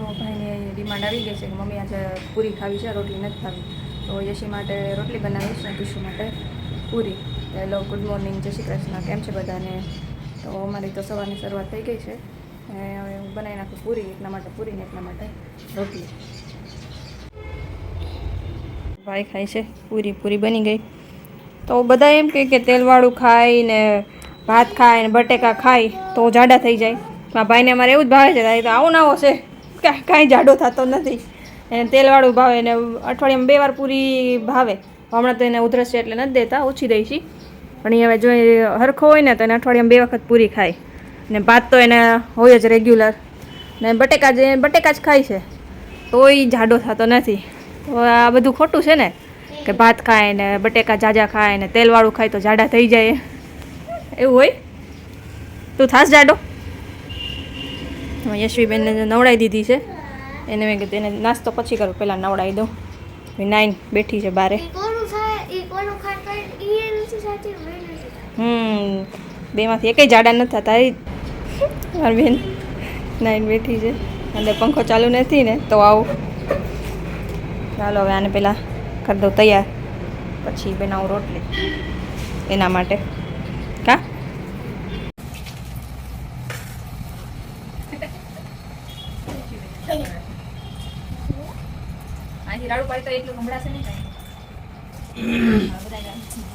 ભાઈને ડિમાન્ડ આવી ગઈ છે કે મમ્મી આજે પૂરી ખાવી છે, રોટલી નથી ખાવી. તો યશી માટે રોટલી બનાવીશ ને કિશુ માટે પૂરી. હેલો, ગુડ મોર્નિંગ, જય શ્રી કૃષ્ણ. કેમ છે બધાને? તો અમારી તો સવારની શરૂઆત થઈ ગઈ છે અને હવે હું બનાવી નાખું પૂરી. એટલા માટે પૂરી ને એટલા માટે રોટલી. ભાઈ ખાય છે પૂરી. પૂરી બની ગઈ. તો બધા એમ કે તેલવાળું ખાય ને ભાત ખાય ને બટેકા ખાય તો જાડા થઈ જાય. મારા ભાઈને અમારે એવું જ ભાવે છે. તો આવો નાવો છે, કાંઈ જાડો થતો નથી. એને તેલવાળું ભાવે ને અઠવાડિયામાં 2 વાર પૂરી ભાવે. હમણાં તો એને ઉધરસ છે એટલે નથી દેતા, ઓછી દઈ છીએ. પણ એ હવે જો હરખો હોય ને તો એને અઠવાડિયામાં 2 વખત પૂરી ખાય. ને ભાત તો એને હોય જ રેગ્યુલર. ને બટેકા જ ખાય છે તોય જાડો થતો નથી. તો આ બધું ખોટું છે ને કે ભાત ખાય ને બટેકા જાજા ખાય ને તેલવાળું ખાય તો જાડા થઈ જાય, એવું હોય? તું થાસ જાડો? યશવીબેનને નવડાવી દીધી છે. એને મેં કીધું એને નાસ્તો પછી કરું, પહેલાં નવડાવી દઉં. નાઈન બેઠી છે બારે. બેમાંથી એકેય જાડા નથી થતા. મારી બેન નાઈન બેઠી છે. અંદર પંખો ચાલુ નથી ને તો આવું. ચાલો હવે આને પહેલાં કરી દઉં તૈયાર, પછી બનાવું રોટલી એના માટે. કા આથી રાડું પાડી તો એટલું સંભળાશે નહીં કાંઈ.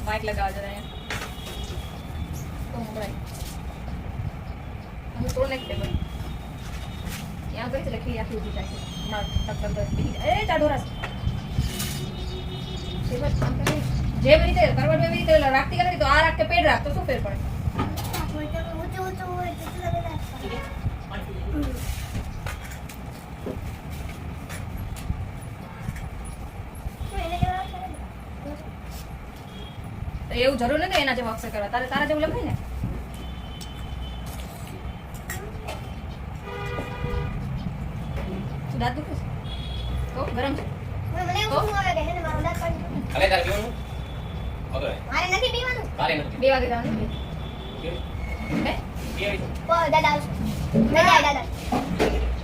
માઇક લગાવવા જરા તો સંભળાય. હું તોડ નાખી દે ભાઈ. ત્યાં ગઈ છે લખી આખી ઊભી થાય. એ ચાડોરાસ જેમ રીતે કરવા એવી રીતે રાખતી કરી તો આ રાખ કે પેડ રાખ તો શું ફેર પડે? એવું જરૂર નથી એના જેવા અક્ષર કરવા. તારા જેવું લખાય ને. દાંત દુખે છે તો ગરમ છે. મને એવું આવે કે એને મારું દાંત કાઢી. અલે તાર પીવાનું? ઓકે. મારે નથી પીવાનું. કાલે નથી. 2 વાગે જવાનું. હે? 2 વાગે. ઓ દાદા આવશે. દાદા.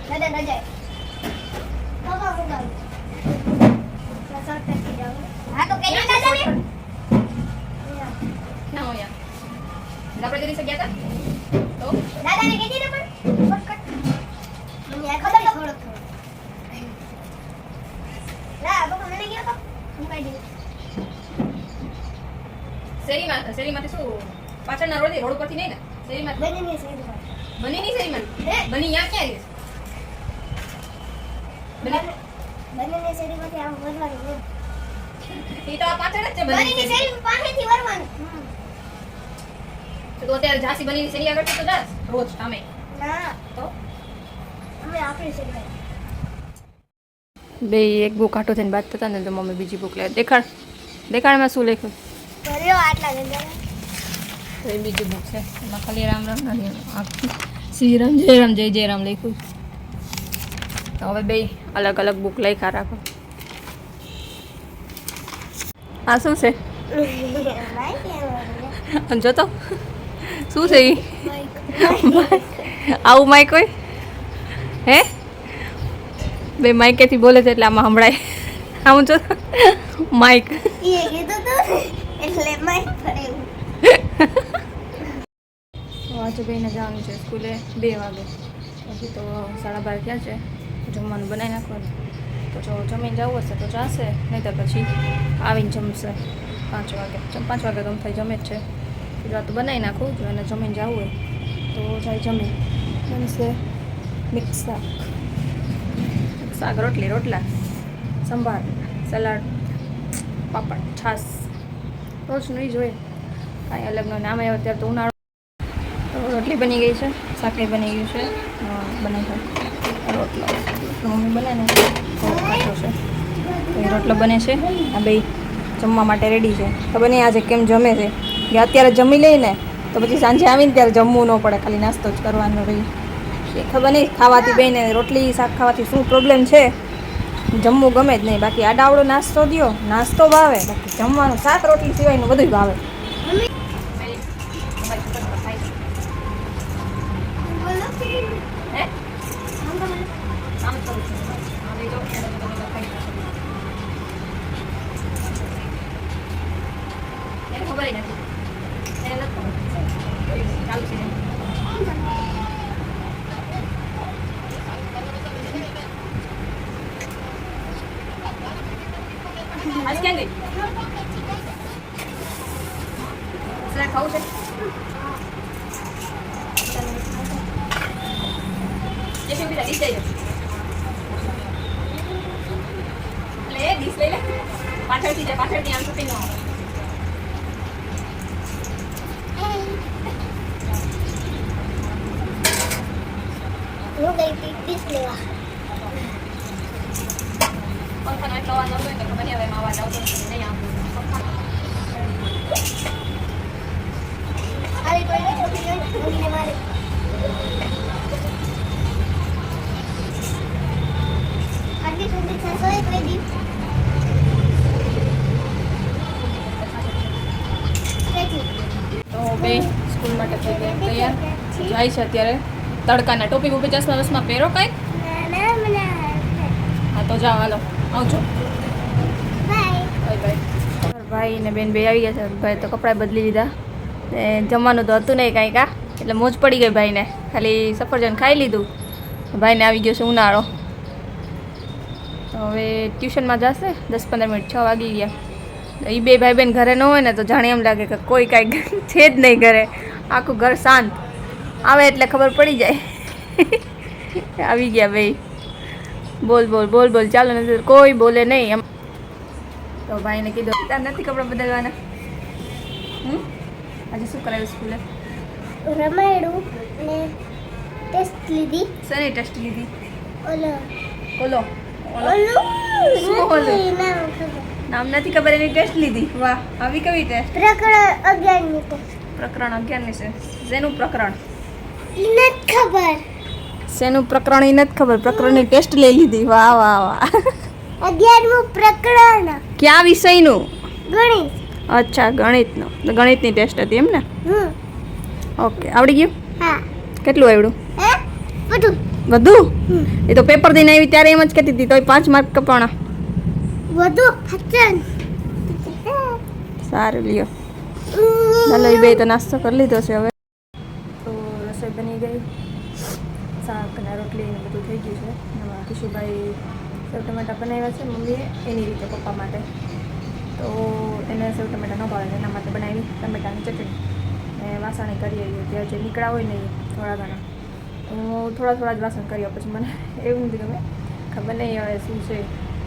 દાદા ન જાય. બાબા હું ગાઉં. સસર તકી જાવ. હા તો કેની દાદા ને? ના હોયા. આપણે જરી સે ગયા હતા? તો દાદાને કીધી ને પણ શોર્ટકટ. મને આ ખબર થોડો. શેરીમાંથી શું પાછળના રોડ ઉપરથી નહીં ને? શેરીમાં બની નહીં શેરીમાં. બની યા ક્યાં રહે? બની શેરીમાંથી આમ વરવાનું. ઈ તો આ પાછળ જ છે. બની શેરી પાસેથી વરવાનું. તો અત્યારે ઝાંસી બની શેરી આગળ તો જાસ રોજ અમે. ના તો અમે આપણી શેરી બે એક બુક આટો થઈને વાત થતા ને તો મમ્મી બીજી બુક લે. દેખાડમાં શું લખ્યું? એ બીજી બુક છે એમાં ખાલી રામ રામ નથી, શ્રી રામ જય રામ જય જય રામ લખ્યું. તો હવે બે અલગ અલગ બુક લખ્યા રાખો. આ શું છે? જો તો શું છે? આવું માઇક હોય? હે બે માઇકેથી બોલે છે એટલે આમાં સંભળાય. આવું જો માઇક આજે બેને જવાનું છે સ્કૂલે 2 વાગે. હજી તો 12:30 થયા છે. જમવાનું બનાવી નાખવાનું. તો જો જમીને જવું હશે તો ચાલશે, નહીં તો પછી આવીને જમશે 5 વાગે. 5 વાગે તો થઈ જમે જ છે. જો તો બનાવી નાખું. જો એને જમીને જવું હોય તો જાય જમી. બનશે મિક્સ શાક, રોટલા, સંભાર, સલાડ, પાપડ, છાશ. રોજનું એ જ હોય, કાંઈ અલગનું નામ આવે. અત્યારે તો ઉનાળો. રોટલી બની ગઈ છે, શાકડી બની ગયું છે. બનાવી રોટલો મમ્મી બનાવે ને કાચો છે તો એ રોટલો બને છે. આ બે જમવા માટે રેડી છે. ખબર નહીં આજે કેમ જમે છે કે અત્યારે જમી લઈને તો પછી સાંજે આવીને ત્યારે જમવું ન પડે, ખાલી નાસ્તો જ કરવાનો રહી. એ ખબર નહીં ખાવાથી બેને રોટલી શાક ખાવાથી શું પ્રોબ્લેમ છે. જમવું ગમે જ નહીં. બાકી આડાવડો નાસ્તો દો, નાસ્તો ભાવે. બાકી જમવાનું શાક રોટલી સિવાયનું બધું ભાવે. આમ જ કરું છું આ લઈ જાઓ એટલે તમે તો ખાઈ શકો એને ખબર નથી એને નથી ખબર ચાલુ છે આજ ક્યાં ગઈ સ્નેક ખાવું છે ये भी लगी चाहिए ले दिस ले पाछळથી જા પાછળથી આમ શૂટિંગ નો હું ગઈ હતી ડીશ લેવા પંખા નો એટલો અવાજ આવતો હોય તો ખબર નહીં હવે એમાં અવાજ આવતો નથી નહીં આવતો અરે કોઈ નહીં છોકરી મમ્મીને મારે આટલી ઠંડી થશે એક દી તો બે સ્કૂલ માટે થઈ ગયા તૈયાર જાય છે અત્યારે તડકાના ટોપી બોપી ચશ્મા વસમાં પહેરો કાંઈ હા તો જાઓ હાલો આવજો બાય બાય બાય ભાઈ ને બેન બે આવી ગયા છે ભાઈ તો કપડાં બદલી લીધા ને જમવાનું તો હતું નહીં કાંઈ કા એટલે મોજ પડી ગઈ ભાઈને ખાલી સફરજન ખાઈ લીધું ભાઈને આવી ગયો છે ઉનાળો તો હવે ટ્યુશનમાં જશે 10-15 મિનિટ 6 વાગી ગયા એ બે ભાઈ બેન ઘરે ન હોય ને તો જાણે એમ લાગે કે કોઈ કાંઈ છે જ નહીં ઘરે આખું ઘર શાંત આવે એટલે ખબર પડી જાય આવી ગયા ભાઈ બોલ બોલ બોલ બોલ ચાલો નથી કોઈ બોલે નહીં એમ તો ભાઈને કીધું તાર નથી કપડાં બદલવાના આજે શું કરાવ્યું સ્કૂલે રમાડું ને ટેસ્ટ લીધી શેની ટેસ્ટ લીધી ઓલો ઓલો ઓલું શું ઓલું? નામ ખબર નામ નથી ખબર એની ટેસ્ટ લીધી વાહ આવી કેવી ટેસ્ટ પ્રકરણ 11 ની ટેસ્ટ પ્રકરણ 11 ની છે શેનું પ્રકરણ ઈ નથી ખબર શેનું પ્રકરણ એ નથી ખબર પ્રકરણની ટેસ્ટ લઈ લીધી વાહ વાહ વાહ 11મું પ્રકરણ ક્યાં વિષયનું ગણિત અચ્છા ગણિતનું તો ગણિતની ટેસ્ટ હતી એમ ને ઓકે આવડી ગયું હા કેટલું આવડ્યું હે બધું બધું એ તો પેપર દઈને આવી ત્યારે એમ જ કહેતી હતી તોય 5 માર્ક કપાણા વધુ હચન સારું લ્યો ચાલો એ બે તો નાસ્તો કરી લીધો છે હવે તો રસોઈ બની ગઈ શાક અને રોટલી ને બધું થઈ ગયું છે એમાં કિશુભાઈ સેવ ટમેટા બનાવ્યા છે મમ્મીએ એની રીતે પપ્પા માટે તો એને સેવ ટમેટા ન ભાવે એના માટે બનાવી ટમેટાની ચટણી ને વાસણ કરી આવી ત્યાં જે નીકળ્યા હોય ને એ થોડા ઘણા હું થોડા જ વાસણ કર્યા પછી મને એવું નથી ગમે ખબર નહીં હવે શું છે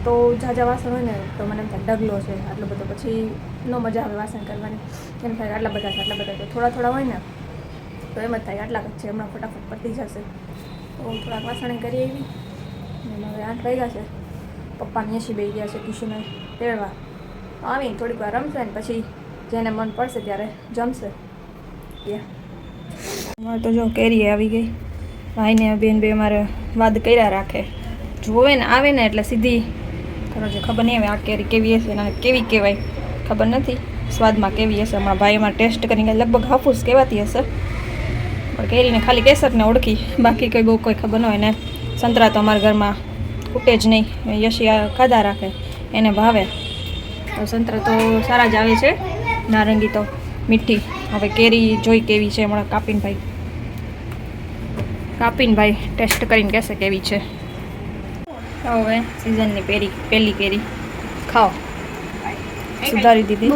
તો ઝાઝા વાસણ હોય ને તો મને એમ થાય ડગલો છે આટલો બધો પછી ન મજા આવે વાસણ કરવાની એમ થાય આટલા બધા છે આટલા બધા તો થોડા હોય ને તો એમ જ થાય આટલા જ છે હમણાં ફટાફટ પતી જશે તો હું થોડાક વાસણ કરી આવી અને હવે 8 વાગ્યા છે પપ્પાને એસી બેસી ગયા છે કિશુને તેડવા આવીને થોડીક વાર રમશે ને પછી જેને મન પડશે ત્યારે જમશે અમારે તો જો કેરી આવી ગઈ ભાઈને બેન બે અમારે વાદ કર્યા રાખે જોવે ને આવે ને એટલે સીધી ખરો છે ખબર નહીં હવે આ કેરી કેવી હશે અને કેવી કહેવાય ખબર નથી સ્વાદમાં કેવી હશે હમણાં ભાઈ અમારે ટેસ્ટ કરીને લગભગ હાફૂસ કહેવાતી હશે પણ કેરીને ખાલી કેસરને ઓળખી બાકી કંઈ બહુ કોઈ ખબર ન હોય ને સંતરા તો અમારા ઘરમાં ખૂટે જ નહીં યશી ખાધા રાખે એને ભાવે તો સંતરા તો સારા જ આવે છે નારંગી તો મીઠી હવે કેરી જોઈ કેવી છે હમણાં કાપીને ભાઈ ટેસ્ટ કરીને કહેશે કેવી છે ખાઓ હવે સિઝનની પહેલી કેરી ખાઓ સુધારી દીધી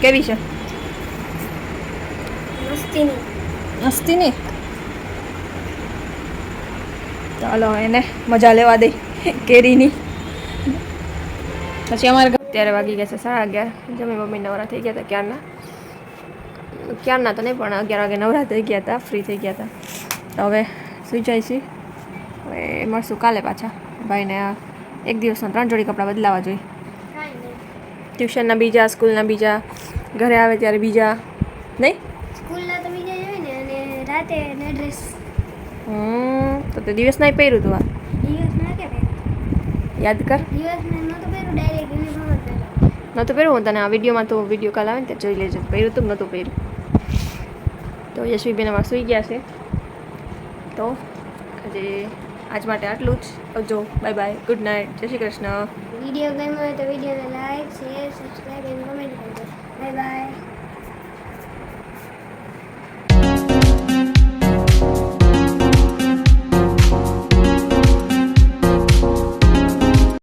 કેવી છે મસ્તીની ચાલો એને મજા લેવા દઈ કેરીની પછી અમારે અત્યારે વાગી ગયા છે 11:30 જમી મમ્મી નવરા થઈ ગયા હતા ક્યારના તો નહીં પણ 11 વાગે નવરા થઈ ગયા હતા ફ્રી થઈ ગયા હતા તો હવે સુઈ જાય છે હવે મળશું કાલે પાછા ભાઈને એક દિવસના 3 જોડી કપડાં બદલાવા જોઈએ ટ્યુશનના બીજા સ્કૂલના બીજા ઘરે આવે ત્યારે બીજા નહીં સ્કૂલના તો બીજા જ હોય ને અને રાતે ને ડ્રેસ તો તે દિવસના પહેર્યું તું આ દિવસના કે પહેર્યું યાદ કર દિવસના નહોતું પહેર્યું ડાયરેક્ટ યુનિફોર્મ જ પહેર્યું નહોતું પહેર્યું હું તને આ વિડીયોમાં તો વિડીયો કાલ આવે ને ત્યારે જોઈ લેજો પહેર્યું તું નહોતું પહેર્યું તો યશવીબેન અમારે સૂઈ ગયા છે તો તો આજે આજ માટે આટલું જ. આવજો, બાય બાય, ગુડ નાઇટ, જય શ્રી કૃષ્ણ. વિડીયો ગમ્યો હોય તો વિડીયોને લાઈક શેર સબસ્ક્રાઈબ એન્ડ